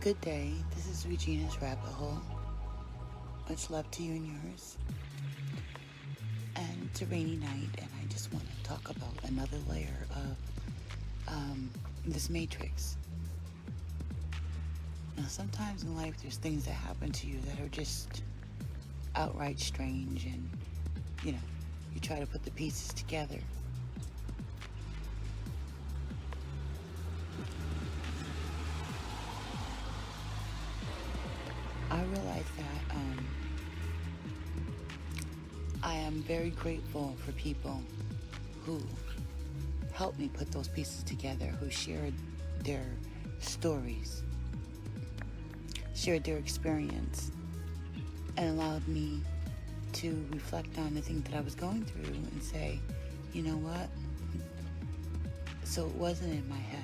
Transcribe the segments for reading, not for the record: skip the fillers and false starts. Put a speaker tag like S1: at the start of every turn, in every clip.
S1: Good day. This is Regina's Rabbit Hole. Much love to you and yours. And it's a rainy night, and I just want to talk about another layer of this matrix. Now, sometimes in life, there's things that happen to you that are just outright strange, and you try to put the pieces together. I realize that I am very grateful for people who helped me put those pieces together, who shared their stories, shared their experience, and allowed me to reflect on the things that I was going through and say, you know what? So it wasn't in my head.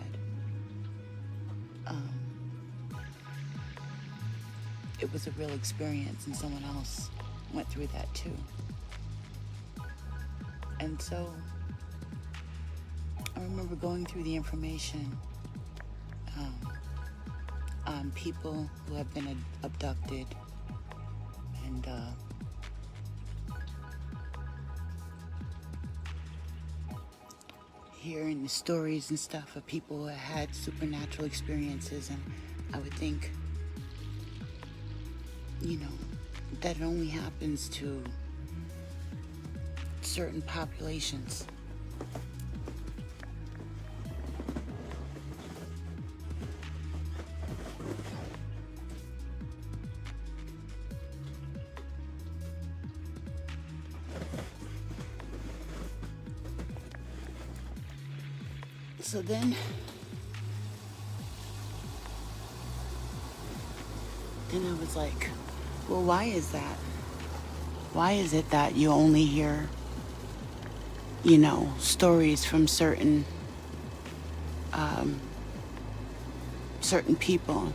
S1: It was a real experience, and someone else went through that too. And so I remember going through the information on people who have been abducted, and hearing the stories and stuff of people who had supernatural experiences. And I would think, that it only happens to certain populations. So then I was like, well, why is that? Why is it that you only hear, stories from certain people,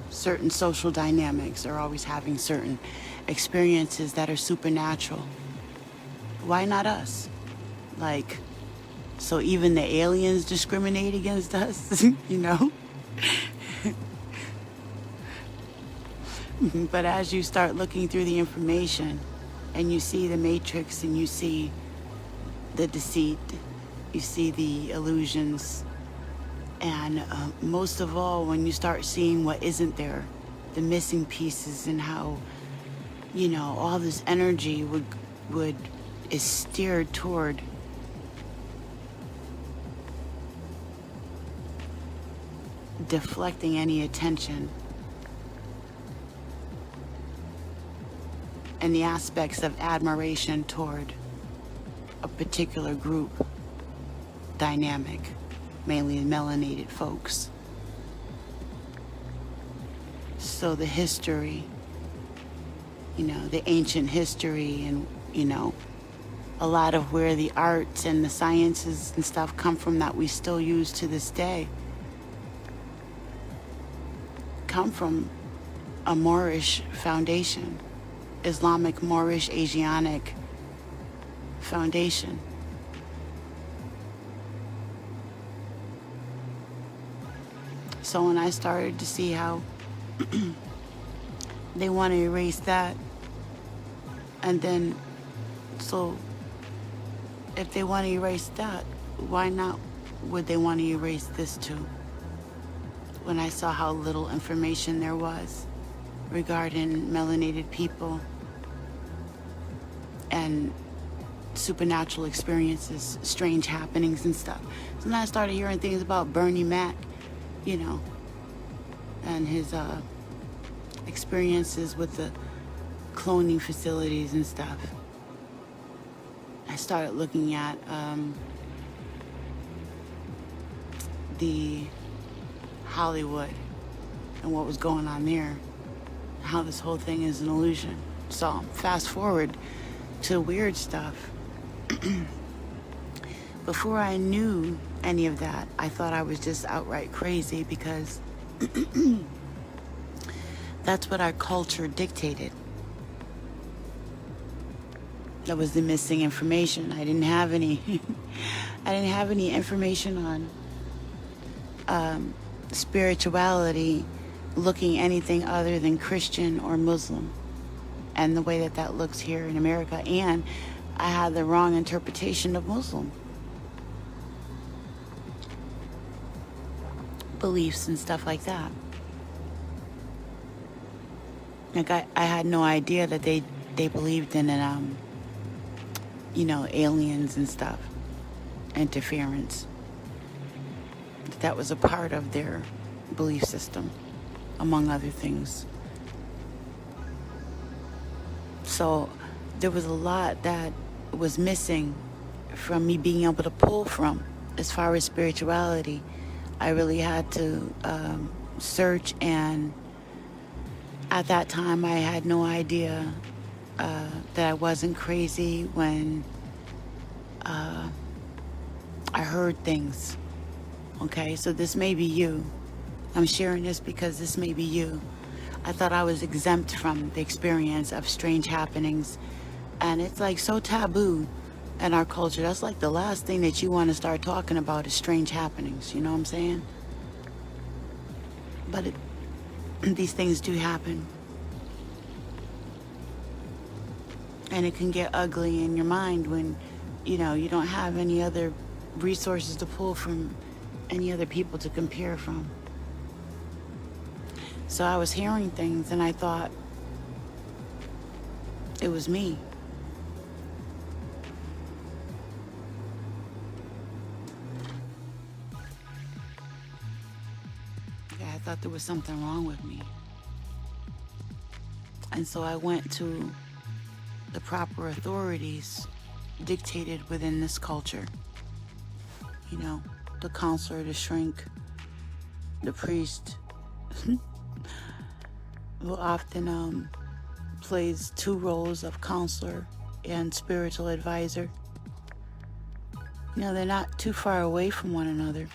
S1: certain social dynamics are always having certain experiences that are supernatural? Why not us? So even the aliens discriminate against us, But as you start looking through the information and you see the matrix and you see the deceit, you see the illusions, and most of all, when you start seeing what isn't there, the missing pieces, and how, all this energy is steered toward deflecting any attention, and the aspects of admiration toward a particular group dynamic, mainly melanated folks. So the history, the ancient history, and, a lot of where the arts and the sciences and stuff come from that we still use to this day, come from a Moorish foundation. Islamic, Moorish, Asiatic foundation. So when I started to see how they want to erase that, and then, so if they want to erase that, why not would they want to erase this too? When I saw how little information there was regarding melanated people and supernatural experiences, strange happenings and stuff. So then I started hearing things about Bernie Mac, and his experiences with the cloning facilities and stuff. I started looking at the Hollywood and what was going on there, how this whole thing is an illusion. So fast forward to weird stuff. Before I knew any of that, I thought I was just outright crazy, because that's what our culture dictated. That was the missing information. I didn't have any information on spirituality looking anything other than Christian or Muslim, and the way that that looks here in America. And I had the wrong interpretation of Muslim beliefs and stuff like that. Like I had no idea that they believed in aliens and stuff, interference. That was a part of their belief system, among other things. So there was a lot that was missing from me being able to pull from as far as spirituality. I really had to search, and at that time I had no idea that I wasn't crazy when I heard things. Okay, so this may be you. I'm sharing this because this may be you. I thought I was exempt from the experience of strange happenings, and it's like so taboo in our culture. That's like the last thing that you want to start talking about is strange happenings, you know what I'm saying? But these things do happen. And it can get ugly in your mind when, you don't have any other resources to pull from, any other people to compare from. So I was hearing things and I thought it was me. Yeah, I thought there was something wrong with me. And so I went to the proper authorities dictated within this culture. The counselor, the shrink, the priest, who often plays two roles of counselor and spiritual advisor. They're not too far away from one another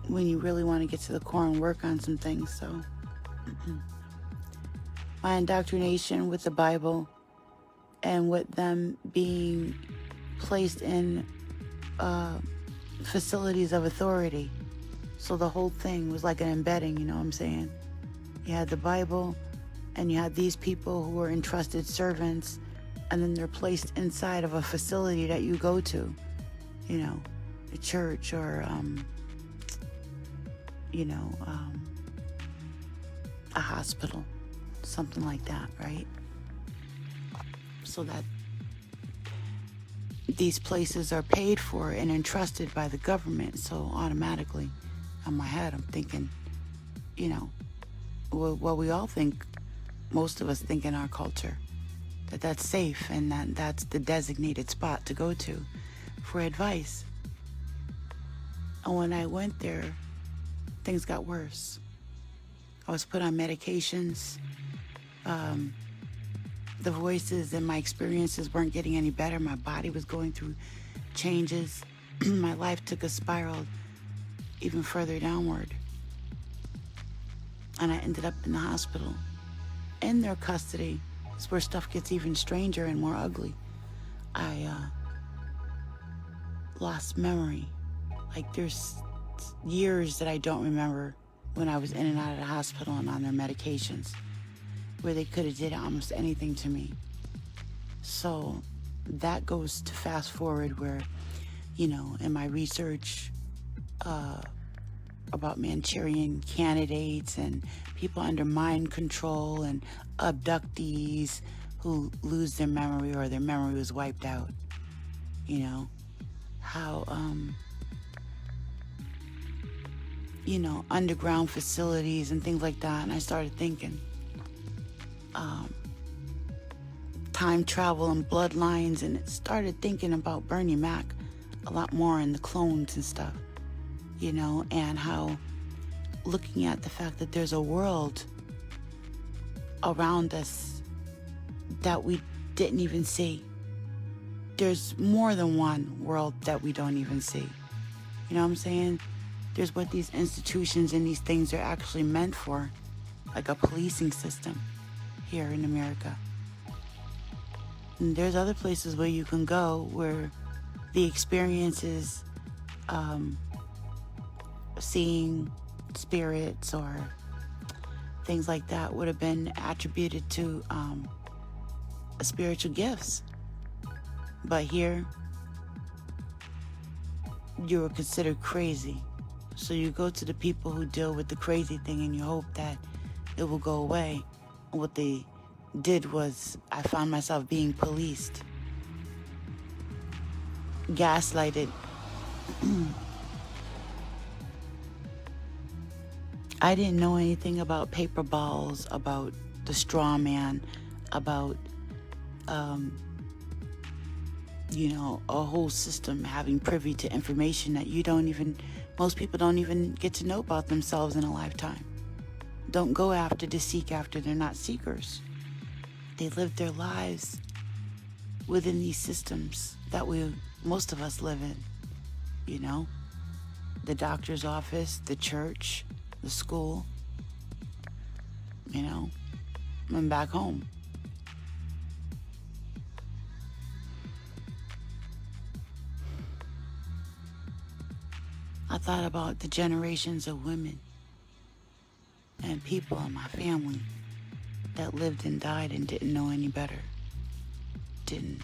S1: when you really want to get to the core and work on some things. So my indoctrination with the Bible and with them being placed in facilities of authority. So the whole thing was like an embedding, you know what I'm saying? You had the Bible, and you had these people who were entrusted servants, and then they're placed inside of a facility that you go to, a church or, a hospital, something like that, right? So that these places are paid for and entrusted by the government. So automatically, in my head, I'm thinking, what we all think, most of us think in our culture, that that's safe and that that's the designated spot to go to for advice. And when I went there, things got worse. I was put on medications. The voices and my experiences weren't getting any better. My body was going through changes. My life took a spiral even further downward. And I ended up in the hospital. In their custody is where stuff gets even stranger and more ugly. I lost memory. Like there's years that I don't remember when I was in and out of the hospital and on their medications, where they could have did almost anything to me. So that goes to fast forward where, in my research about Manchurian candidates and people under mind control and abductees who lose their memory or their memory was wiped out, how, underground facilities and things like that. And I started thinking, time travel and bloodlines, and started thinking about Bernie Mac a lot more and the clones and stuff, and how looking at the fact that there's a world around us that we didn't even see. There's more than one world that we don't even see. You know what I'm saying? There's what these institutions and these things are actually meant for, like a policing system here in America. And there's other places where you can go where the experiences seeing spirits or things like that would have been attributed to spiritual gifts. But here, you were considered crazy. So you go to the people who deal with the crazy thing and you hope that it will go away. And what they did was, I found myself being policed, gaslighted. I didn't know anything about paper balls, about the straw man, about, a whole system having privy to information that most people don't even get to know about themselves in a lifetime. Don't go after to seek after. They're not seekers. They live their lives within these systems that most of us live in. The doctor's office, the church, the school, and back home. I thought about the generations of women and people in my family that lived and died and didn't know any better, didn't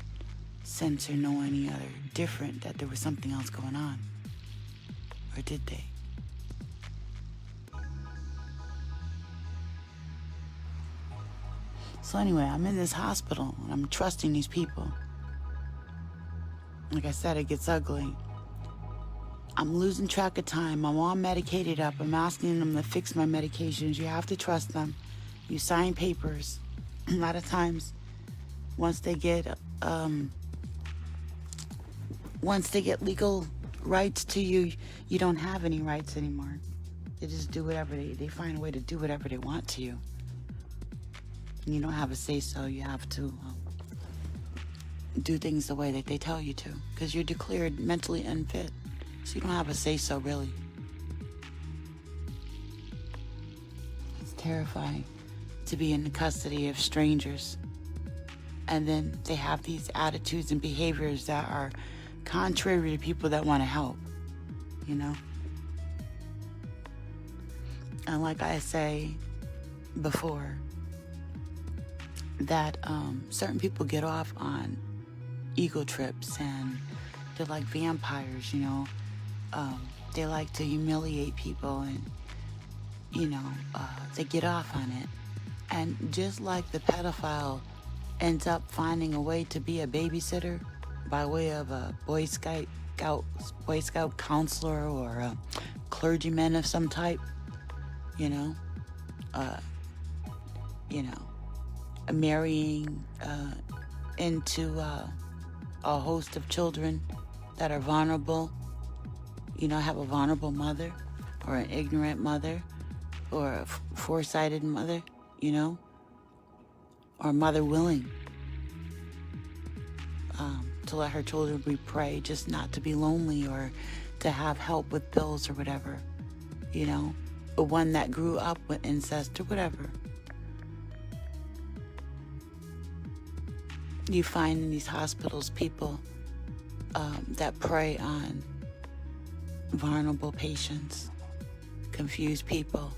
S1: sense or know any other different, that there was something else going on. Or did they? So anyway, I'm in this hospital and I'm trusting these people. Like I said, it gets ugly. I'm losing track of time. I'm all medicated up. I'm asking them to fix my medications. You have to trust them. You sign papers. A lot of times, once they get legal rights to you, you don't have any rights anymore. They just do whatever they find a way to do whatever they want to you. And you don't have a say-so. You have to do things the way that they tell you to, because you're declared mentally unfit. So you don't have a say-so, really. It's terrifying to be in the custody of strangers. And then they have these attitudes and behaviors that are contrary to people that want to help, And like I say before, that certain people get off on ego trips and they're like vampires, they like to humiliate people and, they get off on it. And just like the pedophile ends up finding a way to be a babysitter by way of a Boy Scout counselor or a clergyman of some type, marrying into a host of children that are vulnerable, have a vulnerable mother or an ignorant mother or a foresighted mother, or a mother willing to let her children be prey, just not to be lonely or to have help with bills or whatever, but one that grew up with incest or whatever. You find in these hospitals people that prey on vulnerable patients, confused people.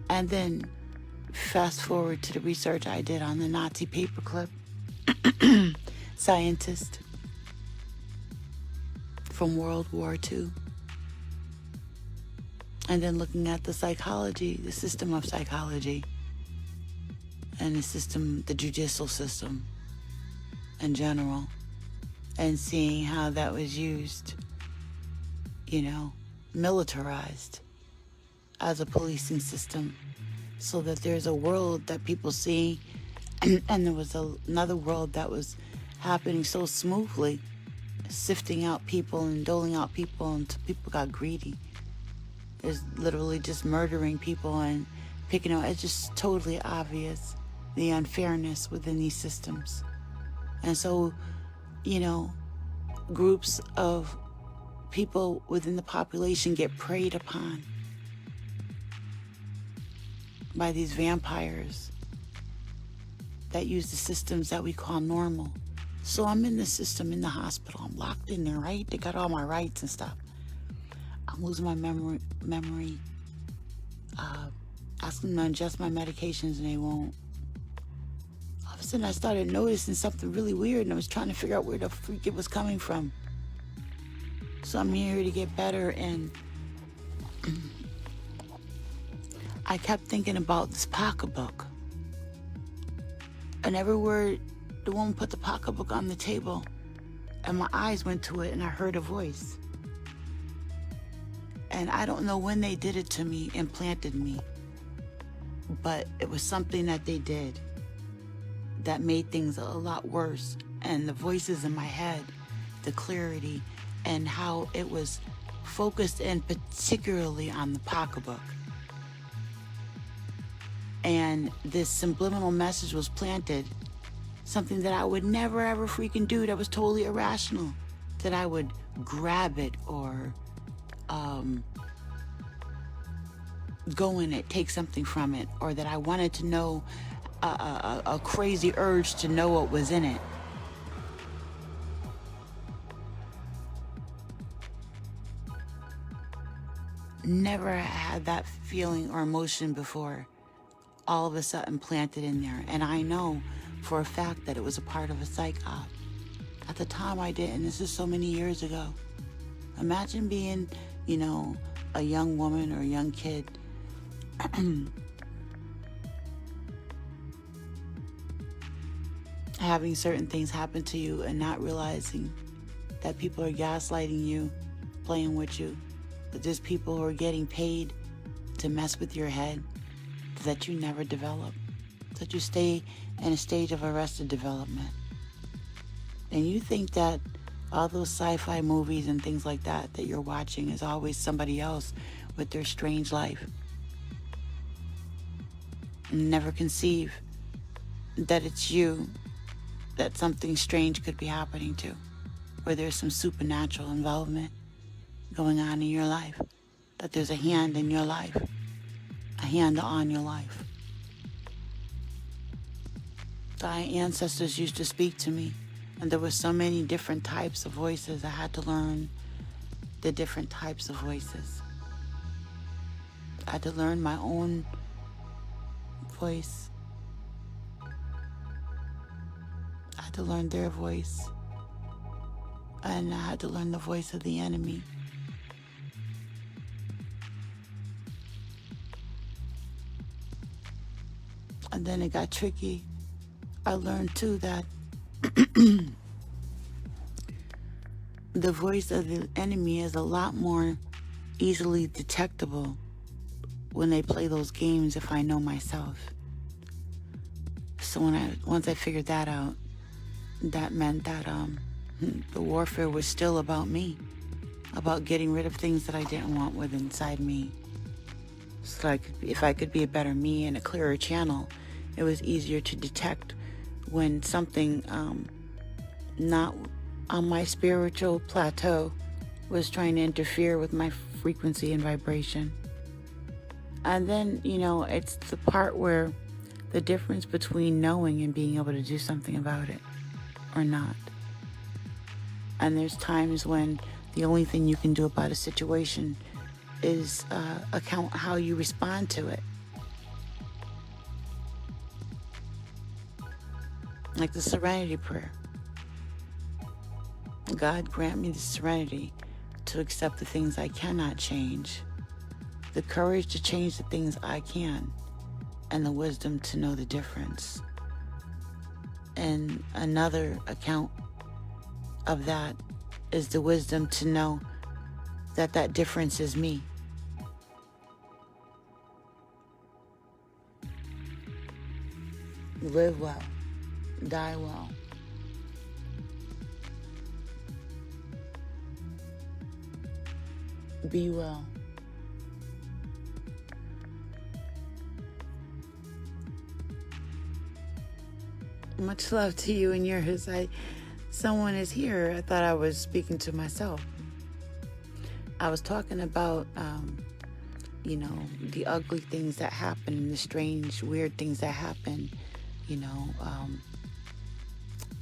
S1: And then fast forward to the research I did on the Nazi paperclip scientist from World War II. And then looking at the psychology, the system of psychology, and the judicial system in general, and seeing how that was used, militarized as a policing system, so that there's a world that people see, and there was another world that was happening so smoothly, sifting out people and doling out people until people got greedy. There's literally just murdering people and picking out. It's just totally obvious, the unfairness within these systems. And so, groups of people within the population get preyed upon by these vampires that use the systems that we call normal. So I'm in the system in the hospital. I'm locked in there, right? They got all my rights and stuff. I'm losing my memory. Asking them to adjust my medications and they won't. All of a sudden I started noticing something really weird and I was trying to figure out where the freak it was coming from. So I'm here to get better, and I kept thinking about this pocketbook. And everywhere the woman put the pocketbook on the table, and my eyes went to it and I heard a voice. And I don't know when they did it to me, implanted me, but it was something that they did that made things a lot worse. And the voices in my head, the clarity, and how it was focused in particularly on the pocketbook. And this subliminal message was planted, something that I would never ever freaking do, that was totally irrational, that I would grab it or go in it, take something from it, or that I wanted to know a crazy urge to know what was in it. Never had that feeling or emotion before, all of a sudden planted in there. And I know for a fact that it was a part of a psych op. At the time I didn't. This is so many years ago. Imagine being, a young woman or a young kid having certain things happen to you and not realizing that people are gaslighting you, playing with you, that there's people who are getting paid to mess with your head, that you never develop, that you stay in a stage of arrested development. And you think that all those sci-fi movies and things like that you're watching is always somebody else with their strange life. And never conceive that it's you that something strange could be happening to, where there's some supernatural involvement going on in your life, that there's a hand in your life, a hand on your life. My ancestors used to speak to me, and there were so many different types of voices. I had to learn the different types of voices. I had to learn my own voice. I had to learn their voice. And I had to learn the voice of the enemy. And then it got tricky. I learned too that the voice of the enemy is a lot more easily detectable when they play those games if I know myself. So once I figured that out, that meant that the warfare was still about me, about getting rid of things that I didn't want within inside me. So if I could be a better me and a clearer channel, it was easier to detect when something not on my spiritual plateau was trying to interfere with my frequency and vibration. And then, it's the part where the difference between knowing and being able to do something about it or not. And there's times when the only thing you can do about a situation is account how you respond to it. Like the serenity prayer. God grant me the serenity to accept the things I cannot change, the courage to change the things I can, and the wisdom to know the difference. And another account of that is the wisdom to know that that difference is me. Live well, die well. Be well. Much love to you and yours. Someone is here. I thought I was speaking to myself. I was talking about, the ugly things that happen, the strange, weird things that happen,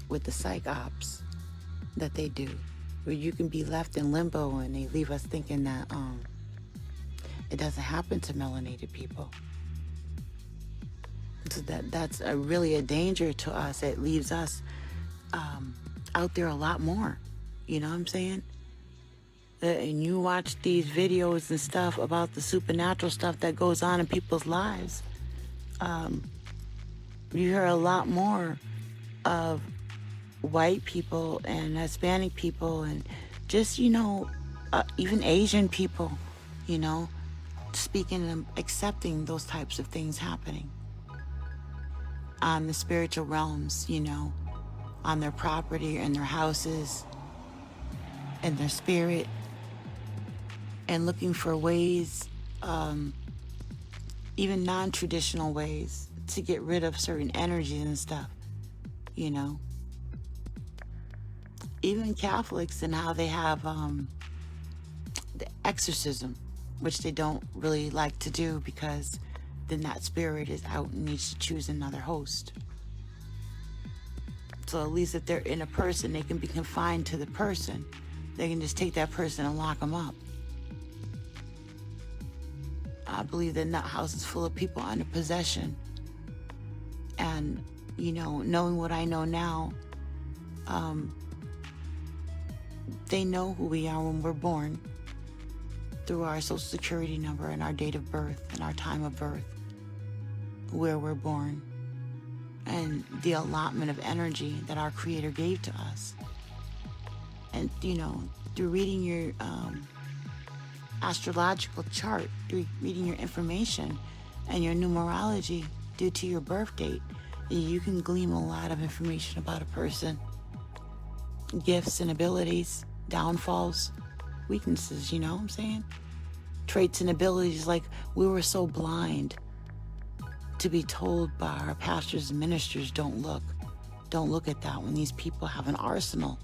S1: with the psych ops that they do. where you can be left in limbo, and they leave us thinking that it doesn't happen to melanated people. So that's really a danger to us. It leaves us out there a lot more. You know what I'm saying? And you watch these videos and stuff about the supernatural stuff that goes on in people's lives. You hear a lot more of white people and Hispanic people and just, even Asian people, speaking and accepting those types of things happening on the spiritual realms, on their property and their houses and their spirit, and looking for ways, even non-traditional ways, to get rid of certain energies and stuff, Even Catholics and how they have the exorcism, which they don't really like to do because then that spirit is out and needs to choose another host. So at least if they're in a person, they can be confined to the person. They can just take that person and lock them up. I believe that nut house is full of people under possession. And, knowing what I know now, they know who we are when we're born through our social security number and our date of birth and our time of birth, where we're born, and the allotment of energy that our Creator gave to us. And, through reading your astrological chart, through reading your information and your numerology due to your birth date, you can glean a lot of information about a person. Gifts and abilities, downfalls, weaknesses, you know what I'm saying? Traits and abilities, like we were so blind to be told by our pastors and ministers, don't look at that, when these people have an arsenal.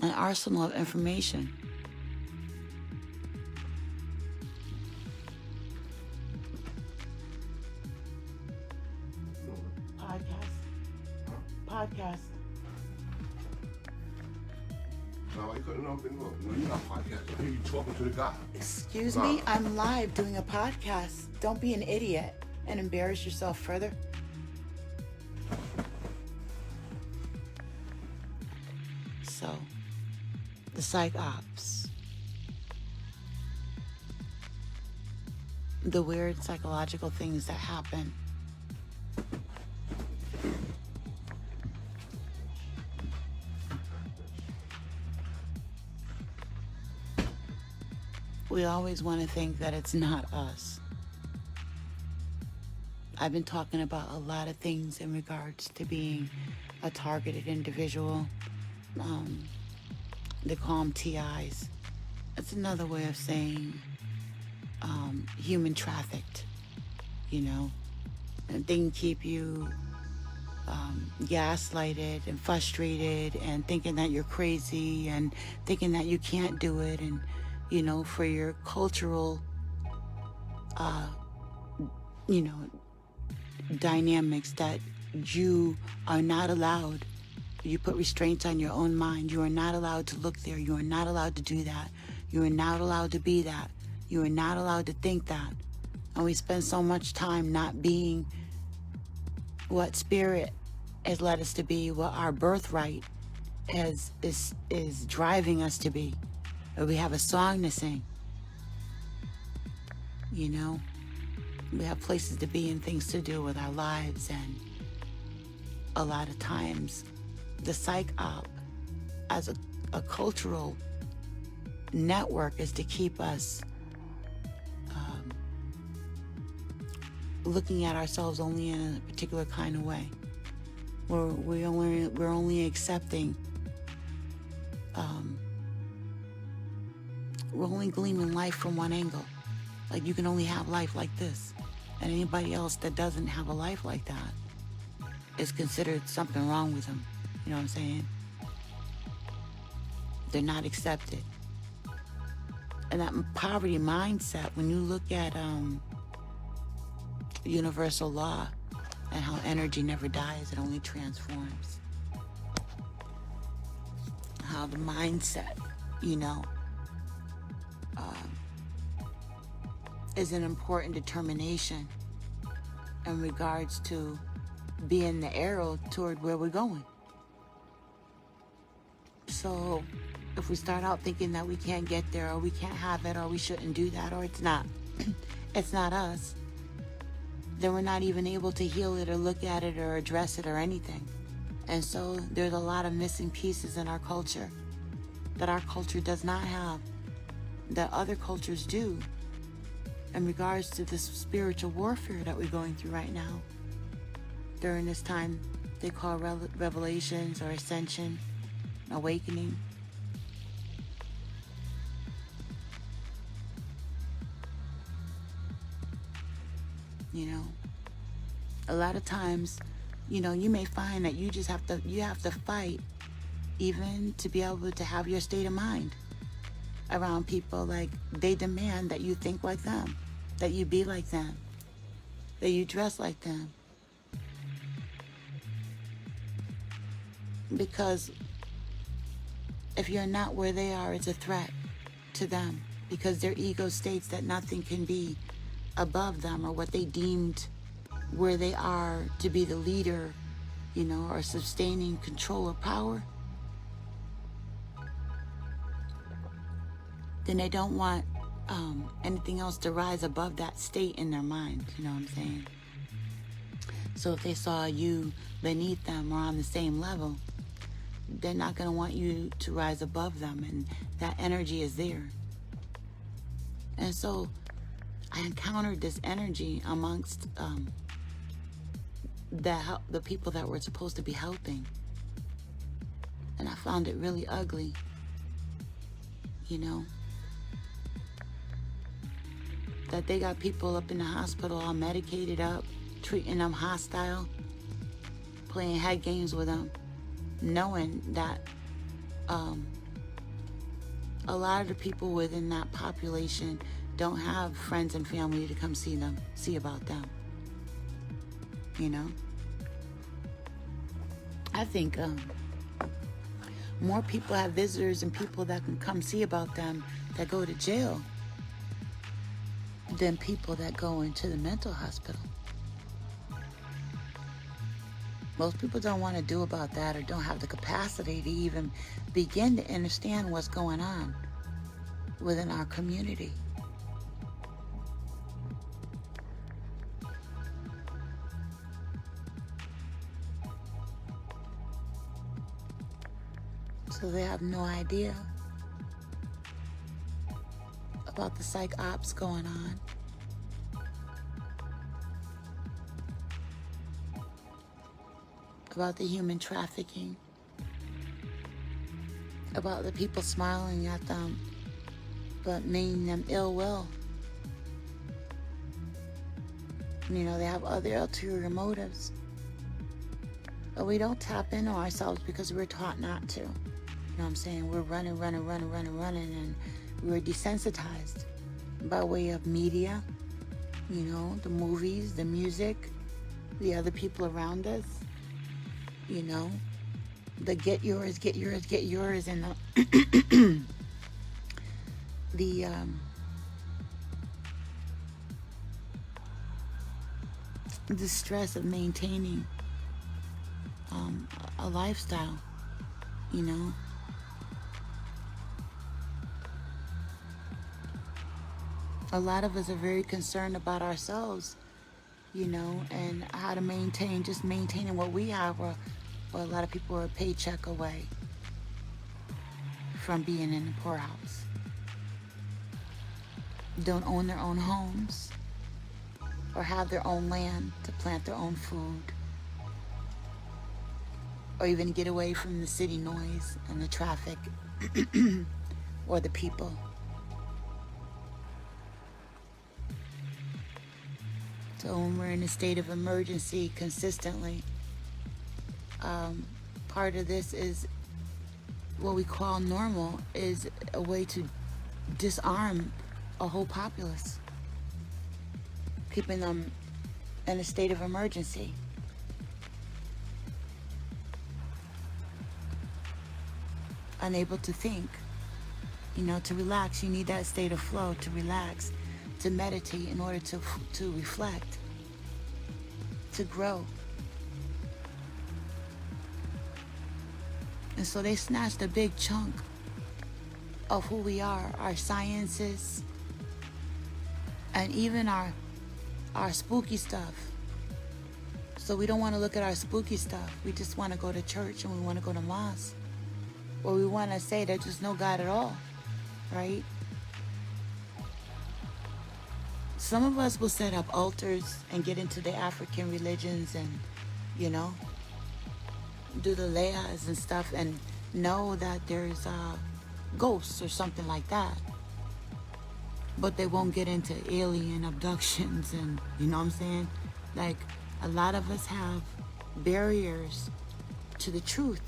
S1: An arsenal of information. Podcast.
S2: No, I couldn't open up. No, you're not podcasting. I hear you talking to the guy.
S1: Excuse me, I'm live doing a podcast. Don't be an idiot and embarrass yourself further. So, the psych ops. The weird psychological things that happen. We always want to think that it's not us. I've been talking about a lot of things in regards to being a targeted individual. They call them TIs. That's another way of saying human trafficked, And they can keep you gaslighted and frustrated and thinking that you're crazy and thinking that you can't do it, and for your cultural, dynamics, that you are not allowed. You put restraints on your own mind. You are not allowed to look there. You are not allowed to do that. You are not allowed to be that. You are not allowed to think that. And we spend so much time not being what spirit has led us to be, what our birthright is driving us to be. Or we have a song to sing. We have places to be and things to do with our lives, and a lot of times the psych op as a cultural network is to keep us looking at ourselves only in a particular kind of way. We're only accepting, we're only gleaming life from one angle. Like, you can only have life like this, and anybody else that doesn't have a life like that is considered something wrong with them. You know what I'm saying? They're not accepted. And that poverty mindset, when you look at universal law and how energy never dies, it only transforms. How the mindset, is an important determination in regards to being the arrow toward where we're going. So if we start out thinking that we can't get there, or we can't have it, or we shouldn't do that, or it's not us, then we're not even able to heal it or look at it or address it or anything. And so there's a lot of missing pieces in our culture that our culture does not have, that other cultures do, in regards to this spiritual warfare that we're going through right now. During this time they call revelations or ascension, awakening. A lot of times, you may find that you have to fight even to be able to have your state of mind around people. Like, they demand that you think like them, that you be like them, that you dress like them. Because if you're not where they are, it's a threat to them, because their ego states that nothing can be above them, or what they deemed where they are to be the leader, or sustaining control or power. Then they don't want anything else to rise above that state in their mind. You know what I'm saying? So if they saw you beneath them or on the same level, they're not going to want you to rise above them, and that energy is there. And so I encountered this energy amongst the people that were supposed to be helping, and I found it really ugly. That they got people up in the hospital all medicated up, treating them hostile, playing head games with them, knowing that a lot of the people within that population don't have friends and family to come see about them. I think more people have visitors and people that can come see about them that go to jail than people that go into the mental hospital. Most people don't want to do about that, or don't have the capacity to even begin to understand what's going on within our community. So they have no idea about the psych ops going on. About the human trafficking. About the people smiling at them, but meaning them ill will. They have other ulterior motives. But we don't tap into ourselves because we're taught not to. You know what I'm saying? We're running, and we're desensitized by way of media, the movies, the music, the other people around us, the get yours, and the stress of maintaining a lifestyle, A lot of us are very concerned about ourselves, and how to maintaining what we have, or a lot of people are a paycheck away from being in the poorhouse. Don't own their own homes, or have their own land to plant their own food, or even get away from the city noise and the traffic or the people. So when we're in a state of emergency consistently, part of this is what we call normal, is a way to disarm a whole populace, keeping them in a state of emergency, unable to think. To relax, you need that state of flow to relax, to meditate in order to reflect, to grow. And so they snatched a big chunk of who we are, our sciences, and even our spooky stuff. So we don't want to look at our spooky stuff. We just want to go to church and we want to go to mosque. Or we want to say there's just no God at all, right? Some of us will set up altars and get into the African religions and, do the layas and stuff and know that there's ghosts or something like that. But they won't get into alien abductions and, you know what I'm saying? Like, a lot of us have barriers to the truth.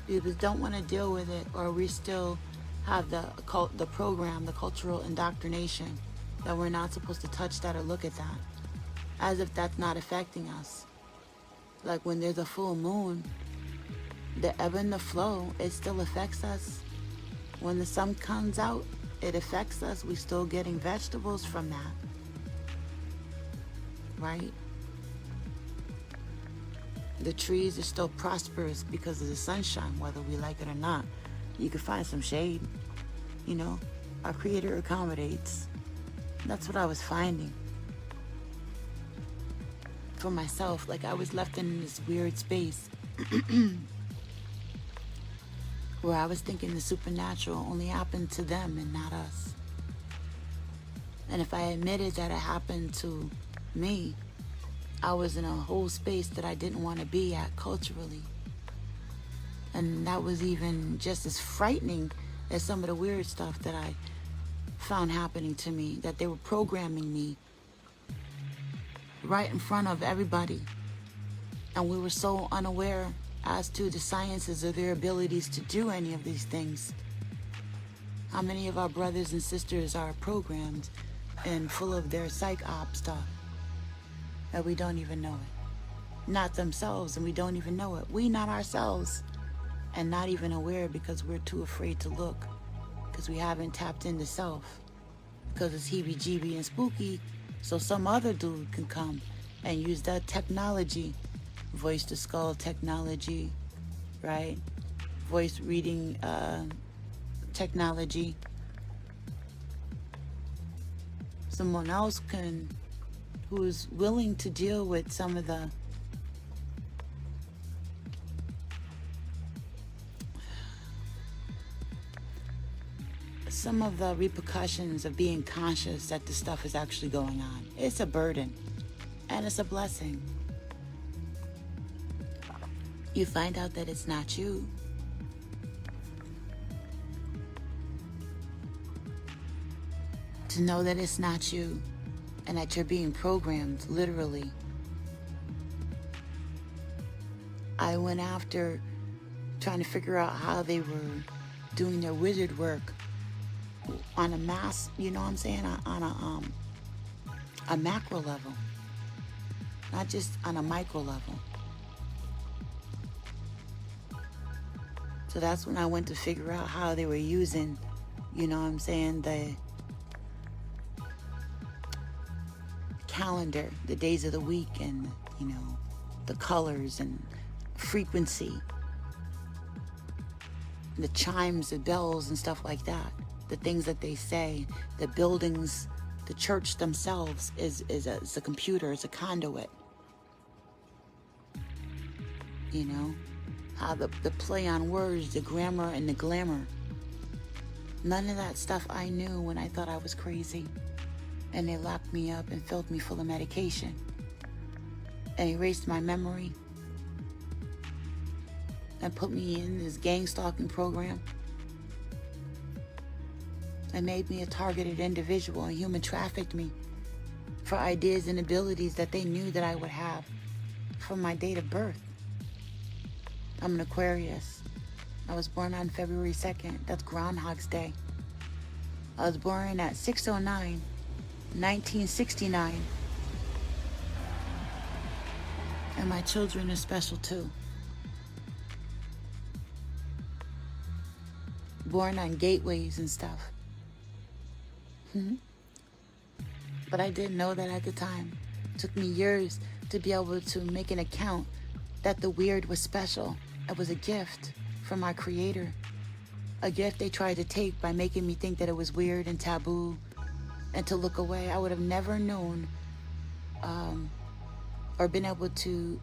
S1: We just don't want to deal with it, or we still have the program, the cultural indoctrination, that we're not supposed to touch that or look at that, as if that's not affecting us. Like when there's a full moon, the ebb and the flow, it still affects us. When the sun comes out, it affects us. We're still getting vegetables from that, right? The trees are still prosperous because of the sunshine, whether we like it or not. You can find some shade, Our Creator accommodates. That's what I was finding for myself. Like, I was left in this weird space where I was thinking the supernatural only happened to them and not us. And if I admitted that it happened to me, I was in a whole space that I didn't want to be at culturally. And that was even just as frightening as some of the weird stuff that I found happening to me, that they were programming me right in front of everybody. And we were so unaware as to the sciences of their abilities to do any of these things. How many of our brothers and sisters are programmed and full of their psych op stuff that we don't even know it? Not themselves, and we don't even know it. We not ourselves, and not even aware because we're too afraid to look, because we haven't tapped into self, because it's heebie-jeebie and spooky, so some other dude can come and use that technology, voice to skull technology, right? Voice reading technology. Someone else who's willing to deal with some of the repercussions of being conscious that the stuff is actually going on. It's a burden, and it's a blessing. You find out that it's not you. To know that it's not you, and that you're being programmed, literally. I went after trying to figure out how they were doing their wizard work on a mass, you know what I'm saying, on a macro level, not just on a micro level. So that's when I went to figure out how they were using, you know what I'm saying, the calendar, the days of the week, and, the colors and frequency, the chimes, the bells and stuff like that. The things that they say, the buildings, the church themselves is a computer, it's a conduit. How the play on words, the grammar and the glamour. None of that stuff I knew when I thought I was crazy. And they locked me up and filled me full of medication. And erased my memory. And put me in this gang stalking program. And made me a targeted individual and human trafficked me for ideas and abilities that they knew that I would have from my date of birth. I'm an Aquarius. I was born on February 2nd. That's Groundhog's Day. I was born at 6:09, 1969. And my children are special too. born on gateways and stuff. But I didn't know that at the time. It took me years to be able to make an account that the weird was special. It was a gift from our creator. A gift they tried to take by making me think that it was weird and taboo and to look away. I would have never known or been able to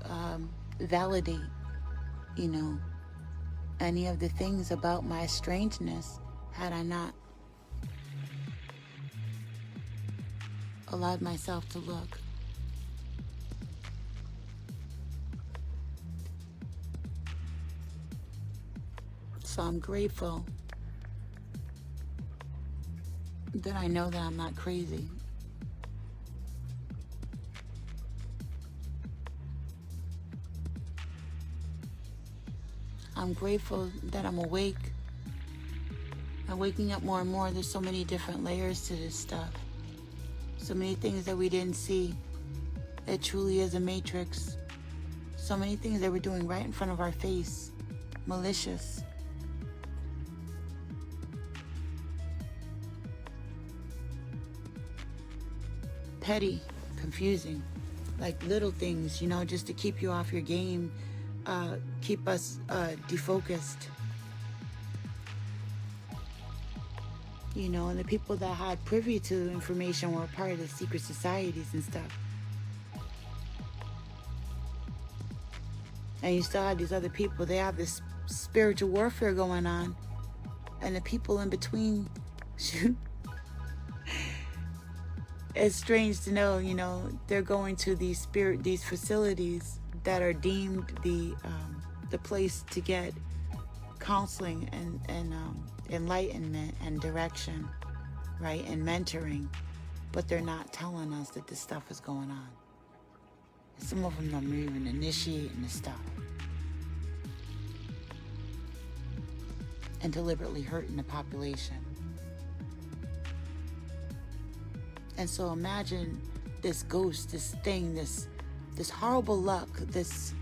S1: validate, any of the things about my strangeness had I not allowed myself to look. So I'm grateful that I know that I'm not crazy. I'm grateful that I'm awake. I'm waking up more and more. There's so many different layers to this stuff. So many things that we didn't see. It truly is a matrix. So many things that we're doing right in front of our face. Malicious. Petty. Confusing. Like little things, just to keep you off your game. Keep us defocused. And the people that had privy to information were part of the secret societies and stuff. And you still have these other people, they have this spiritual warfare going on. And the people in between, it's strange to know, they're going to these facilities that are deemed the place to get counseling and enlightenment and direction, right, and mentoring, but they're not telling us that this stuff is going on. And some of them are even initiating this stuff and deliberately hurting the population. And so imagine this ghost, this thing, this horrible luck, this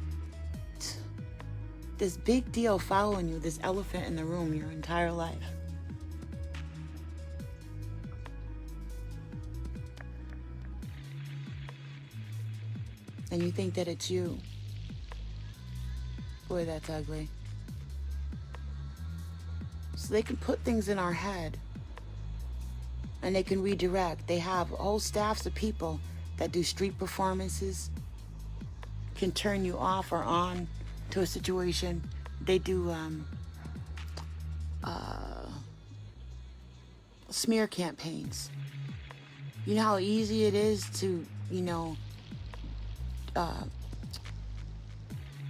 S1: big deal following you, this elephant in the room your entire life. And you think that it's you. Boy, that's ugly. So they can put things in our head and they can redirect. They have whole staffs of people that do street performances, can turn you off or on to a situation. They do smear campaigns. You know how easy it is to,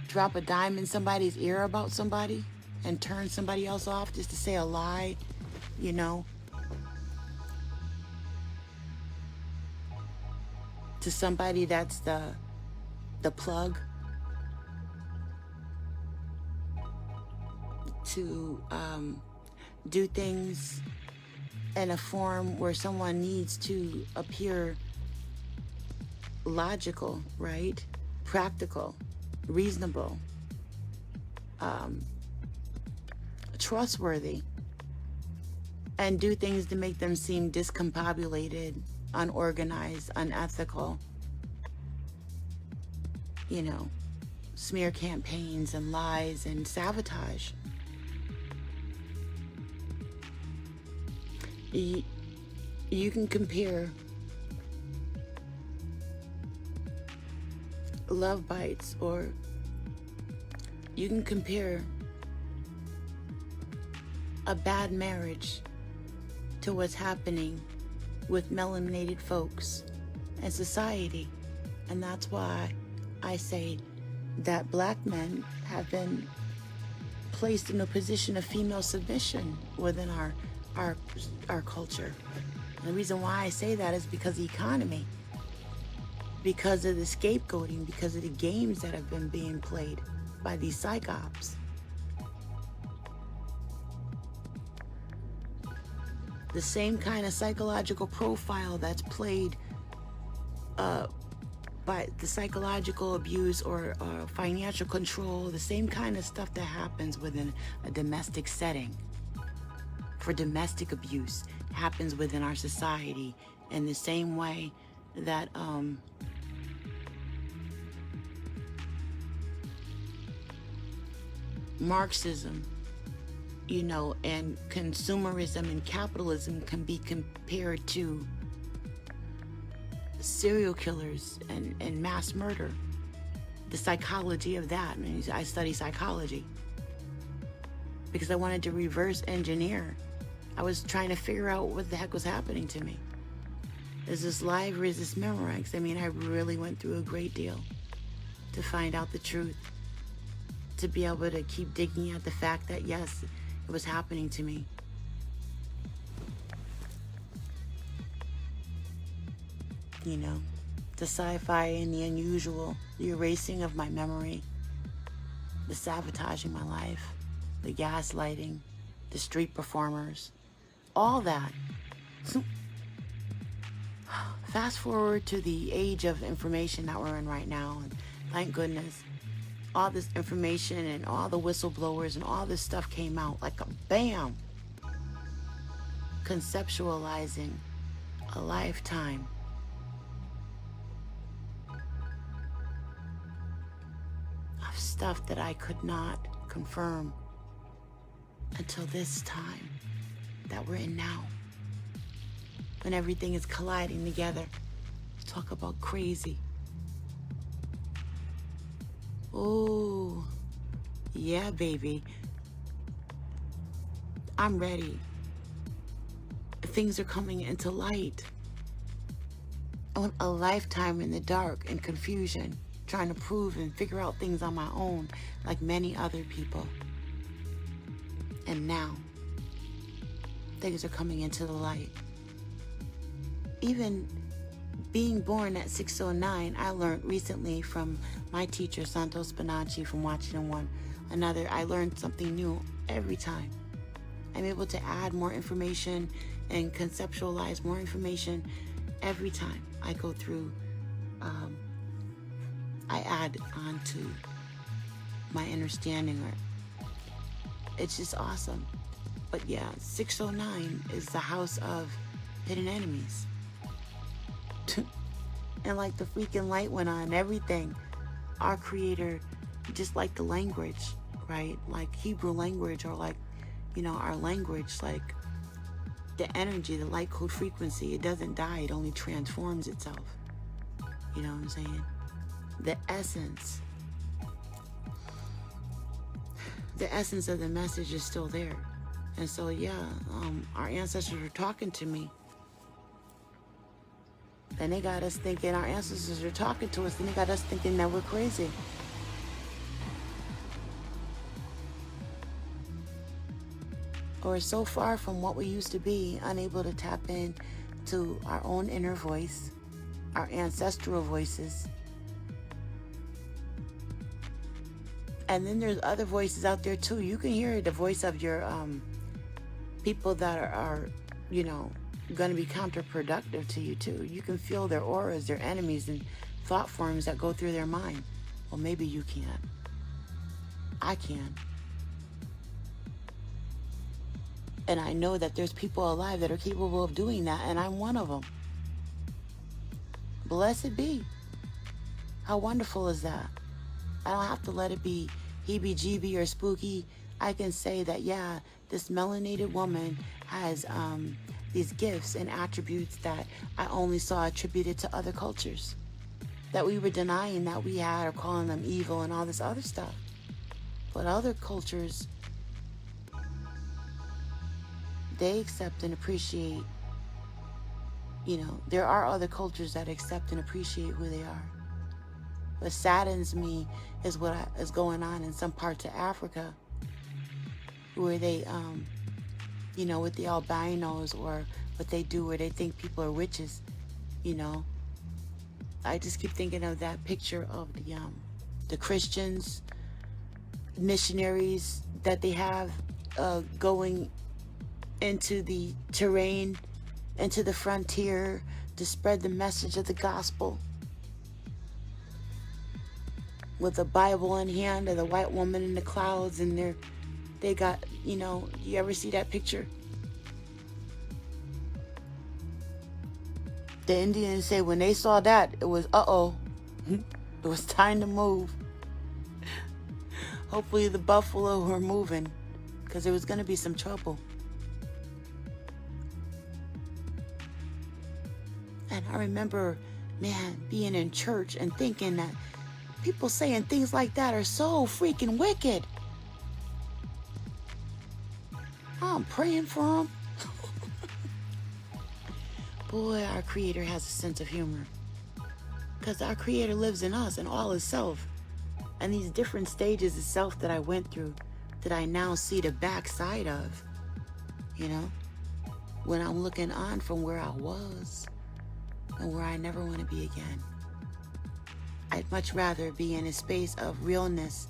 S1: drop a dime in somebody's ear about somebody and turn somebody else off just to say a lie, to somebody that's the plug to do things in a form where someone needs to appear logical, right? Practical, reasonable, trustworthy, and do things to make them seem discombobulated, unorganized, unethical. Smear campaigns and lies and sabotage. You can compare love bites, or you can compare a bad marriage to what's happening with melanated folks and society. And that's why I say that black men have been placed in a position of female submission within our culture. And the reason why I say that is because of the economy, because of the scapegoating, because of the games that have been being played by these psychops. The same kind of psychological profile that's played by the psychological abuse or financial control, the same kind of stuff that happens within a domestic setting. for domestic abuse happens within our society in the same way that Marxism, and consumerism and capitalism can be compared to serial killers and mass murder. The psychology of that. And I study psychology because I wanted to reverse engineer. I was trying to figure out what the heck was happening to me. Is this live or is this memorized? I mean, I really went through a great deal to find out the truth, to be able to keep digging at the fact that, yes, it was happening to me. The sci-fi and the unusual, the erasing of my memory, the sabotaging my life, the gaslighting, the street performers, all that. Fast forward to the age of information that we're in right now, and thank goodness, all this information and all the whistleblowers and all this stuff came out like a bam, conceptualizing a lifetime of stuff that I could not confirm until this time that we're in now, when everything is colliding together. Talk about crazy. Oh, yeah, baby. I'm ready. Things are coming into light. I went a lifetime in the dark and confusion, trying to prove and figure out things on my own, like many other people. And now, things are coming into the light. Even being born at 609, I learned recently from my teacher, Santos Bonacci, from watching one another. I learned something new every time. I'm able to add more information and conceptualize more information every time I go through. I add on to my understanding. It's just awesome. But yeah, 609 is the house of hidden enemies. And like the freaking light went on, everything. Our creator, just like the language, right? Like Hebrew language, or like, our language, like the energy, the light code frequency, it doesn't die, it only transforms itself. You know what I'm saying? The essence of the message is still there. And so, yeah, our ancestors were talking to me. Then they got us thinking, our ancestors are talking to us, and they got us thinking that we're crazy. Or so far from what we used to be, unable to tap in to our own inner voice, our ancestral voices. And then there's other voices out there too. You can hear the voice of your people that are going to be counterproductive to you too. You can feel their auras, their enemies, and thought forms that go through their mind. Well, maybe you can't. I can. And I know that there's people alive that are capable of doing that, and I'm one of them. Blessed be. How wonderful is that? I don't have to let it be heebie-jeebie or spooky. I can say that, yeah, this melanated woman has these gifts and attributes that I only saw attributed to other cultures, that we were denying that we had, or calling them evil and all this other stuff. But other cultures, they accept and appreciate, there are other cultures that accept and appreciate who they are. What saddens me is what is going on in some parts of Africa, where they, with the albinos, or what they do where they think people are witches, I just keep thinking of that picture of the Christians, missionaries that they have going into the terrain, into the frontier to spread the message of the gospel, with a Bible in hand, and the white woman in the clouds, and they got, you ever see that picture? The Indians say when they saw that, it was, it was time to move. Hopefully the buffalo were moving, because there was going to be some trouble. And I remember, man, being in church and thinking that people saying things like that are so freaking wicked. I'm praying for them. Boy, our Creator has a sense of humor. Because our Creator lives in us and all is self. And these different stages of self that I went through, that I now see the backside of, you know, when I'm looking on from where I was and where I never want to be again. I'd much rather be in a space of realness,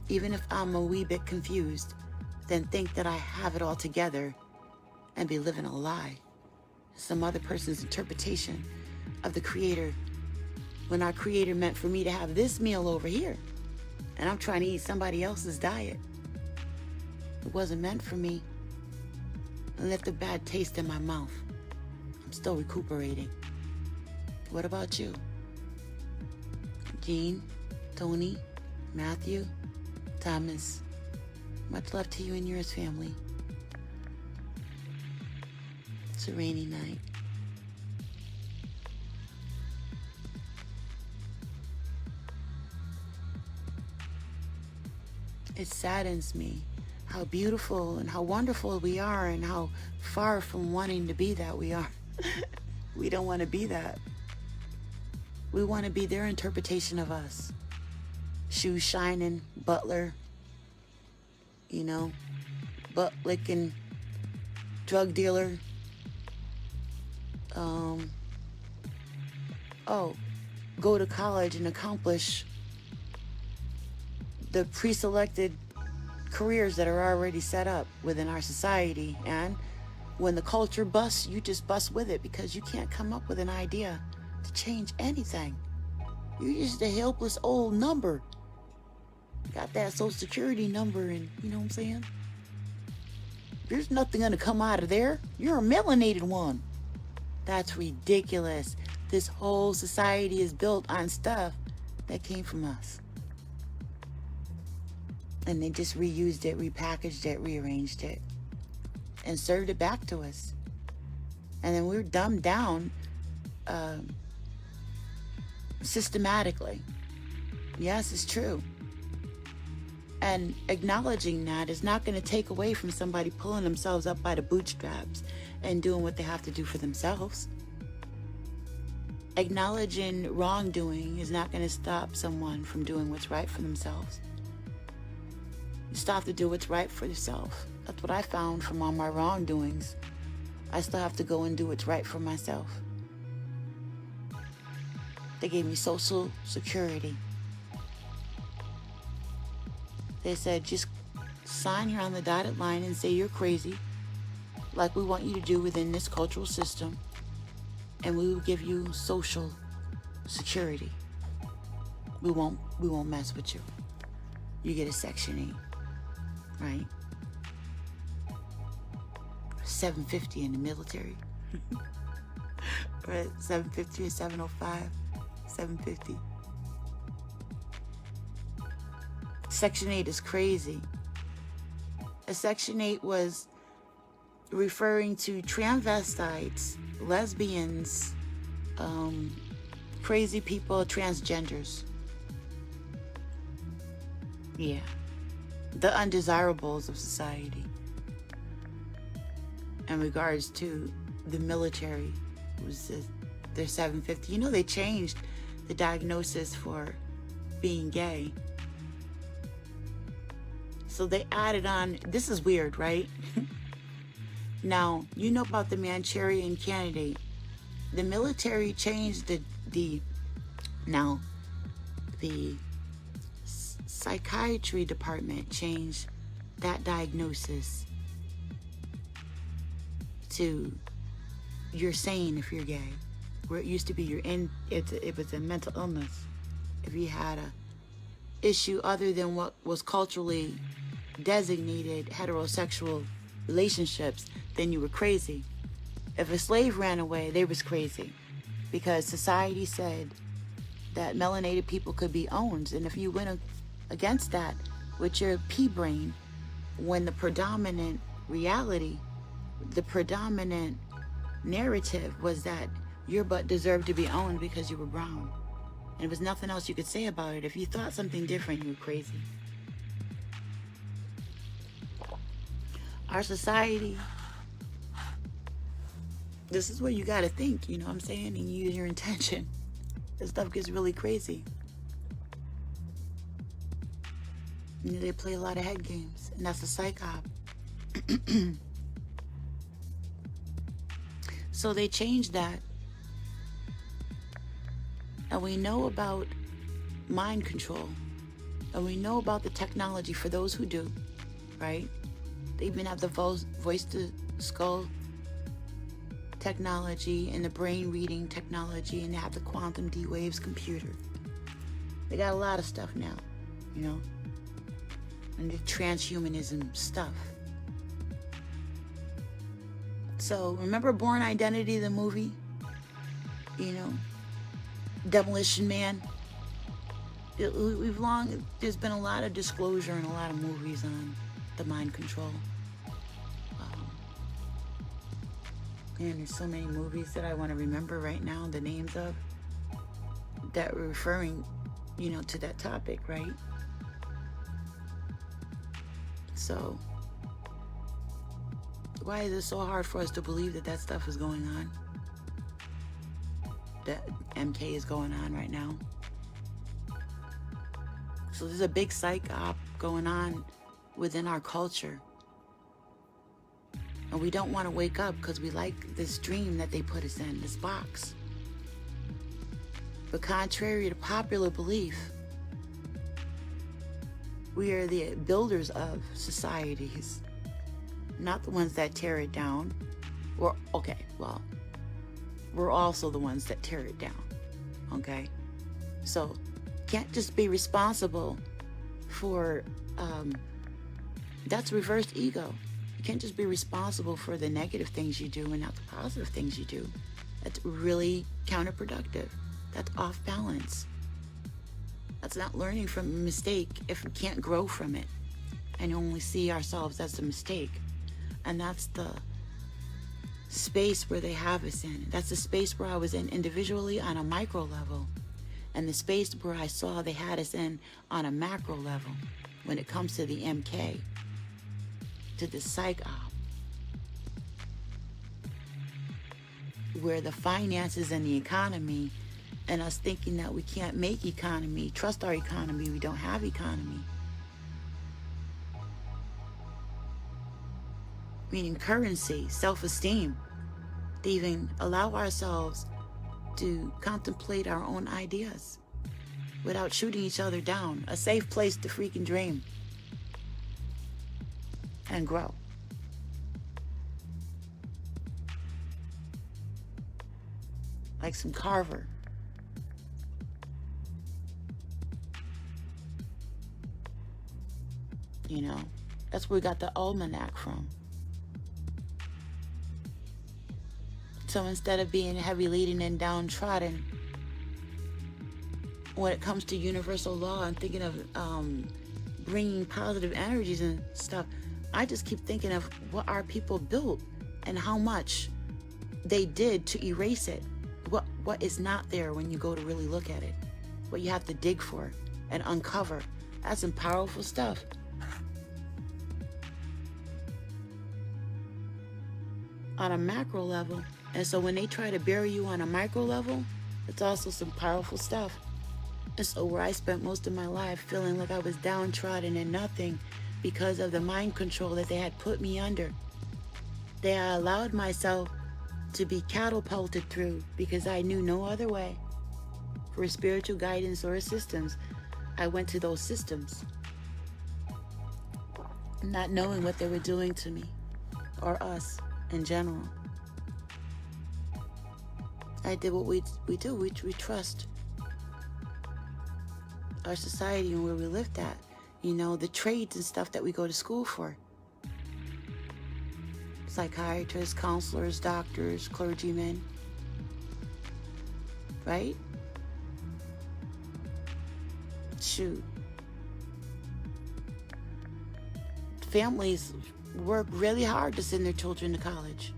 S1: even if I'm a wee bit confused, than think that I have it all together and be living a lie, some other person's interpretation of the Creator, when our Creator meant for me to have this meal over here, and I'm trying to eat somebody else's diet. It wasn't meant for me. I left a bad taste in my mouth. I'm still recuperating. What about you? Jean, Tony, Matthew, Thomas, much love to you and yours, family. It's a rainy night. It saddens me how beautiful and how wonderful we are and how far from wanting to be that we are. We don't want to be that. We want to be their interpretation of us. Shoe shining, butler, you know, butt licking, drug dealer. Go to college and accomplish the pre-selected careers that are already set up within our society. And when the culture busts, you just bust with it, because you can't come up with an idea to change anything. You're just a helpless old number. Got that Social Security number, and you know what I'm saying? There's nothing gonna come out of there. You're a melanated one. That's ridiculous. This whole society is built on stuff that came from us. And they just reused it, repackaged it, rearranged it, and served it back to us. And then we're dumbed down systematically. Yes, it's true. And acknowledging that is not going to take away from somebody pulling themselves up by the bootstraps and doing what they have to do for themselves. Acknowledging wrongdoing is not going to stop someone from doing what's right for themselves. You still have to do what's right for yourself. That's what I found from all my wrongdoings. I still have to go and do what's right for myself. They gave me Social Security. They said, just sign here on the dotted line and say you're crazy, like we want you to do within this cultural system, and we will give you Social Security. We won't mess with you. You get a Section 8, right? $750 in the military. Or $750 or $705. $750. Section 8 is crazy. A Section 8 was referring to transvestites, lesbians, crazy people, transgenders. Yeah. The undesirables of society. In regards to the military, was their 750. You know, they changed the diagnosis for being gay. So they added on, this is weird, right? Now, you know about the Manchurian candidate. The military changed the psychiatry department changed that diagnosis to you're sane if you're gay, where it used to be it was a mental illness. If you had a issue other than what was culturally designated heterosexual relationships, then you were crazy. If a slave ran away, they was crazy, because society said that melanated people could be owned. And if you went against that with your pea brain, when the predominant reality, the predominant narrative was that your butt deserved to be owned because you were brown. And there was nothing else you could say about it. If you thought something different, you were crazy. Our society, this is where you got to think, you know what I'm saying, and use your intention. This stuff gets really crazy. You know, they play a lot of head games, and that's a psych op. So they changed that. And we know about mind control. And we know about the technology for those who do, right? They even have the voice to skull technology and the brain reading technology, and they have the quantum D-Waves computer. They got a lot of stuff now, you know? And the transhumanism stuff. So remember Born Identity, the movie? You know, Demolition Man. There's been a lot of disclosure in a lot of movies on the mind control. And there's so many movies that I want to remember right now, the names of, that were referring, you know, to that topic, right? So, why is it so hard for us to believe that that stuff is going on? That MK is going on right now? So there's a big psych op going on within our culture. And we don't want to wake up because we like this dream that they put us in, this box. But contrary to popular belief, we are the builders of societies, not the ones that tear it down. We're also the ones that tear it down, okay? So, can't just be responsible for, that's reversed ego. You can't just be responsible for the negative things you do and not the positive things you do. That's really counterproductive. That's off balance. That's not learning from a mistake if we can't grow from it and only see ourselves as a mistake. And that's the space where they have us in. That's the space where I was in individually on a micro level, and the space where I saw they had us in on a macro level when it comes to the MK, to the psych op, where the finances and the economy, and us thinking that we can't make economy, trust our economy, we don't have economy. Meaning currency, self-esteem, to even allow ourselves to contemplate our own ideas without shooting each other down. A safe place to freaking dream and grow. Like some Carver. You know, that's where we got the almanac from. So instead of being heavy leading and downtrodden, when it comes to universal law and thinking of bringing positive energies and stuff, I just keep thinking of what our people built and how much they did to erase it. What is not there when you go to really look at it. What you have to dig for and uncover. That's some powerful stuff. On a macro level. And so when they try to bury you on a micro level, it's also some powerful stuff. And so where I spent most of my life feeling like I was downtrodden and nothing because of the mind control that they had put me under, they allowed myself to be catapulted through because I knew no other way. For spiritual guidance or assistance, I went to those systems, not knowing what they were doing to me or us in general. I did what we do. We trust our society and where we lived at. You know, the trades and stuff that we go to school for. psychiatrists, counselors, doctors, clergymen, right? Shoot. Families work really hard to send their children to college.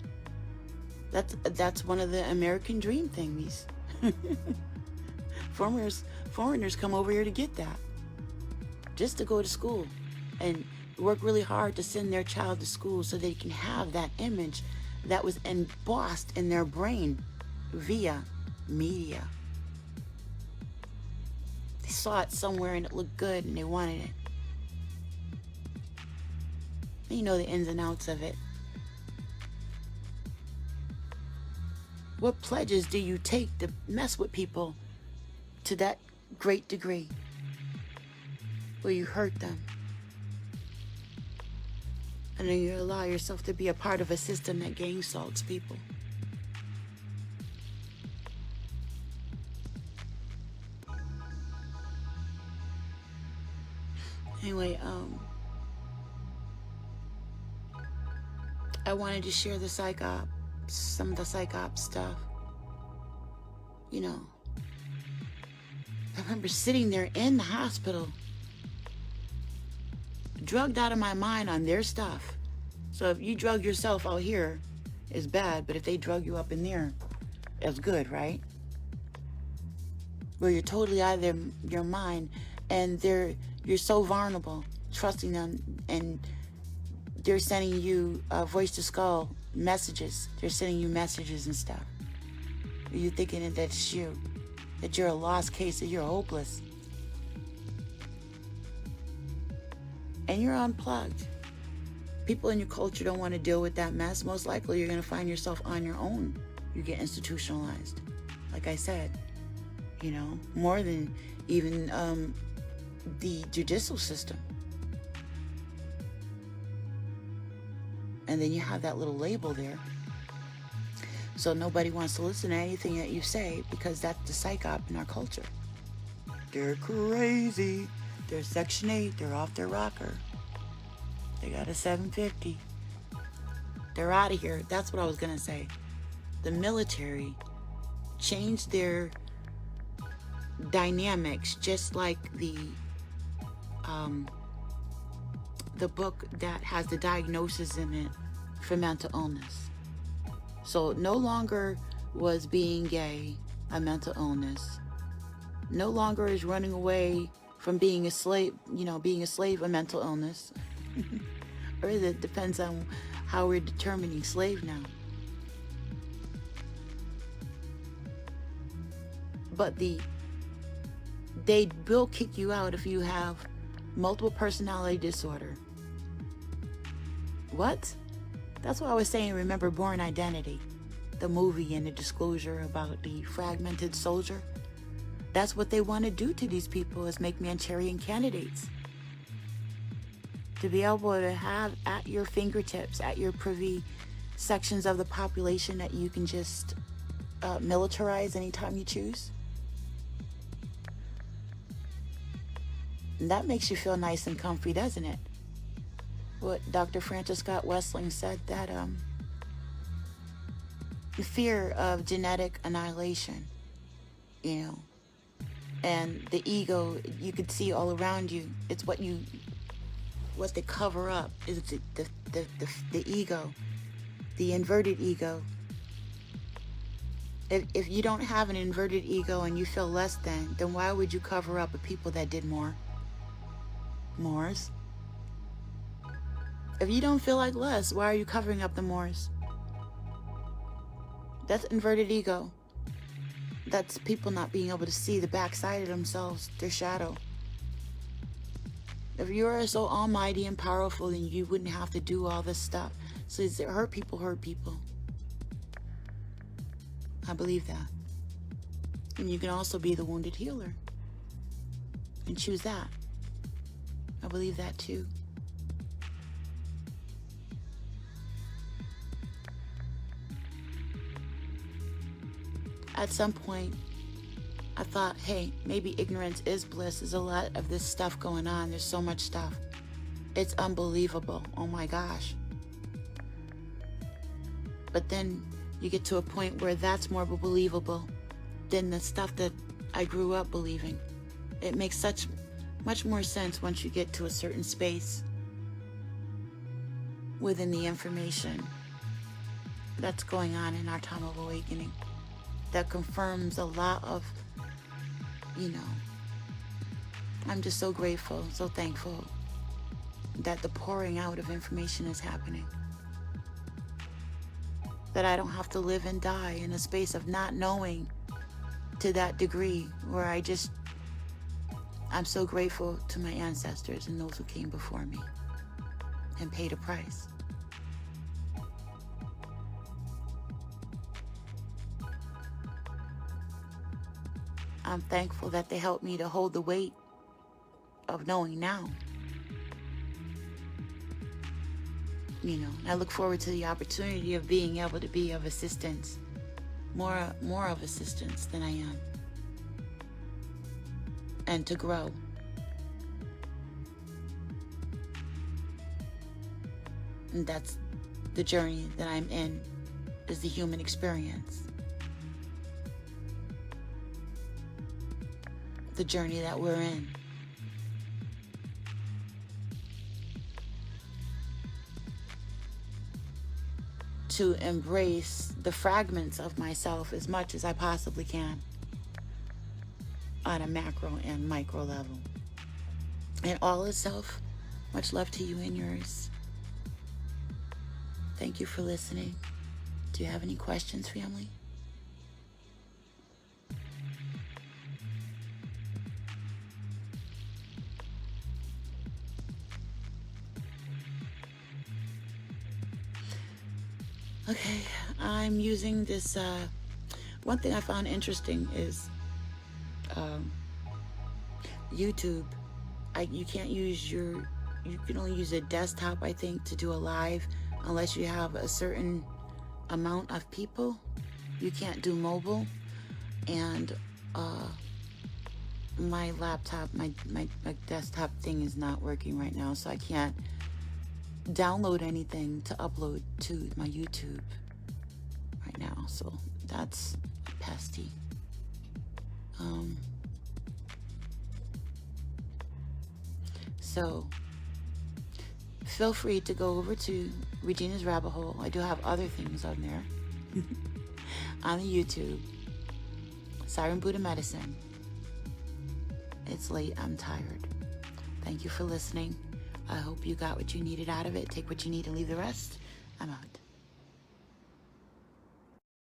S1: That's one of the American dream things. Foreigners come over here to get that. Just to go to school and work really hard to send their child to school so they can have that image that was embossed in their brain via media. They saw it somewhere and it looked good and they wanted it. And you know the ins and outs of it. What pledges do you take to mess with people to that great degree where you hurt them? And then you allow yourself to be a part of a system that gang stalks people. Anyway, I wanted to share the some of the psych op stuff. You know, I remember sitting there in the hospital, drugged out of my mind on their stuff. So if you drug yourself out here, it's bad, but if they drug you up in there, it's good, right? Where you're totally out of your mind, and you're so vulnerable, trusting them, and they're sending you voice to skull messages. They're sending you messages and stuff. Are you thinking that that's you? That you're a lost case, that you're hopeless? And you're unplugged. People in your culture don't want to deal with that mess. Most likely you're going to find yourself on your own. You get institutionalized. Like I said, you know, more than even the judicial system. And then you have that little label there. So nobody wants to listen to anything that you say because that's the psych op in our culture. They're crazy. They're Section 8. They're off their rocker. They got a 750. They're out of here. That's what I was going to say. The military changed their dynamics just like the book that has the diagnosis in it for mental illness. So no longer was being gay a mental illness. No longer is running away from being a slave, being a slave a mental illness. Or it depends on how we're determining slave now. But they will kick you out if you have multiple personality disorder. What? That's what I was saying, remember Born Identity, the movie and the disclosure about the fragmented soldier. That's what they want to do to these people, is make Manchurian candidates. To be able to have at your fingertips, at your privy, sections of the population that you can just militarize anytime you choose. And that makes you feel nice and comfy, doesn't it? What Dr. Francis Scott Wessling said, that the fear of genetic annihilation, and the ego you could see all around you. It's what they cover up is the ego, the inverted ego. If you don't have an inverted ego and you feel less than, then why would you cover up the people that did more? Mores. If you don't feel like less, why are you covering up the mores? That's inverted ego. That's people not being able to see the backside of themselves, their shadow. If you are so almighty and powerful, then you wouldn't have to do all this stuff. So is it hurt people hurt people? I believe that. And you can also be the wounded healer and choose that. I believe that too. At some point, I thought, hey, maybe ignorance is bliss. There's a lot of this stuff going on. There's so much stuff. It's unbelievable. Oh my gosh. But then you get to a point where that's more believable than the stuff that I grew up believing. It makes much more sense once you get to a certain space within the information that's going on in our time of awakening that confirms a lot of, I'm just so grateful, so thankful that the pouring out of information is happening. That I don't have to live and die in a space of not knowing to that degree where I'm so grateful to my ancestors and those who came before me and paid a price. I'm thankful that they helped me to hold the weight of knowing now. I look forward to the opportunity of being able to be of assistance, more of assistance than I am, and to grow. And that's the journey that I'm in, is the human experience. The journey that we're in. To embrace the fragments of myself as much as I possibly can on a macro and micro level. And all is self. Much love to you and yours. Thank you for listening. Do you have any questions, family? Okay, I'm using this, one thing I found interesting is YouTube. You can only use a desktop, I think, to do a live unless you have a certain amount of people. You can't do mobile. And my laptop, my desktop thing is not working right now, so I can't download anything to upload to my YouTube right now, so that's pesty. So feel free to go over to Regina's Rabbit Hole. I do have other things on there on the YouTube. Siren Buddha Medicine. It's late, I'm tired. Thank you for listening. I hope you got what you needed out of it. Take what you need and leave the rest. I'm out.